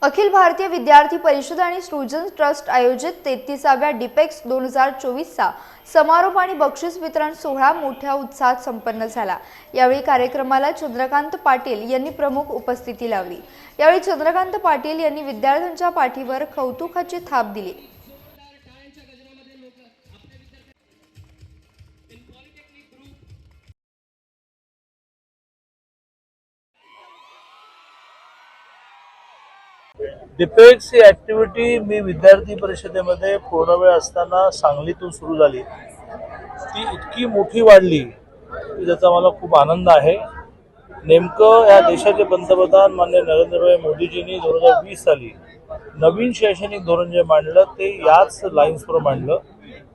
अखिल भारतीय विद्यार्थी परिषद आणि सृजन ट्रस्ट आयोजित 33व्या डिपेक्स 2024चा समारोप आणि बक्षीस वितरण सोहळा मोठ्या उत्साहात संपन्न झाला। यावेळी कार्यक्रमाला चंद्रकांत पाटील यांनी प्रमुख उपस्थिती लावली। यावेळी चंद्रकांत पाटील यांनी विद्यार्थ्यांच्या पाठीवर कौतुकाची थाप दिली। डिपेक्स ही ॲक्टिव्हिटी मी विद्यार्थी परिषदेमध्ये पूर्ण वेळ असताना सांगलीतून सुरू झाली। ती इतकी मोठी वाढली की त्याचा मला खूप आनंद आहे। नेमकं या देशाचे पंतप्रधान माननीय नरेंद्रभाई मोदीजींनी 2020 साली नवीन शैक्षणिक धोरण जे मांडलं ते याच लाईन्सवर मांडलं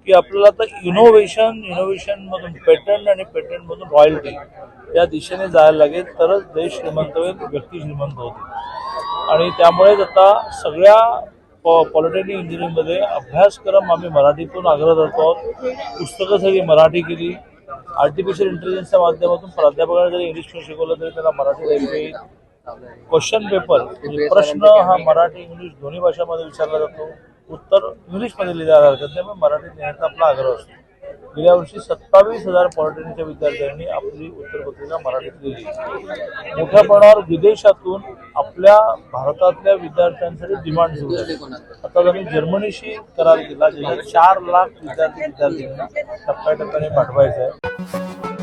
की आपल्याला आता इनोव्हेशनमधून पेटंट आणि पेटंटमधून रॉयल्टी या दिशेने जायला लागेल, तरच देश श्रीमंत होईल, व्यक्ती श्रीमंत होतील। आणि त्यामुळेच आता सगळ्या पॉलिटेक्निक इंजिनिअरिंगमध्ये अभ्यासक्रम आम्ही मराठीतून आग्रह करतो आहोत। पुस्तकं सगळी मराठी केली। आर्टिफिशियल इंटेलिजन्सच्या माध्यमातून प्राध्यापकांना जरी इंग्लिश शिकवलं तरी त्यांना मराठी द्यायला येईल। क्वेश्चन पेपर म्हणजे प्रश्न हा मराठी इंग्लिश दोन्ही भाषांमध्ये विचारला जातो, उत्तर इंग्लिशमध्ये लिहिल्या जातात, त्यामुळे मराठीत लिहिण्याचा आपला आग्रह असतो। गेल्या वर्षी 27,000 पॉलिटेक्निकच्या विद्यार्थ्यांनी आपली उत्तरपत्रिका मराठीत लिहिली। मोठ्या प्रमाणावर विदेशातून आपल्या भारतातल्या विद्यार्थ्यांसाठी डिमांड सुरू आहे। आता त्यांनी जर्मनीशी करार केला, ज्याच्यात 4 लाख विद्यार्थ्यांना टप्प्याटप्प्याने पाठवायचं आहे।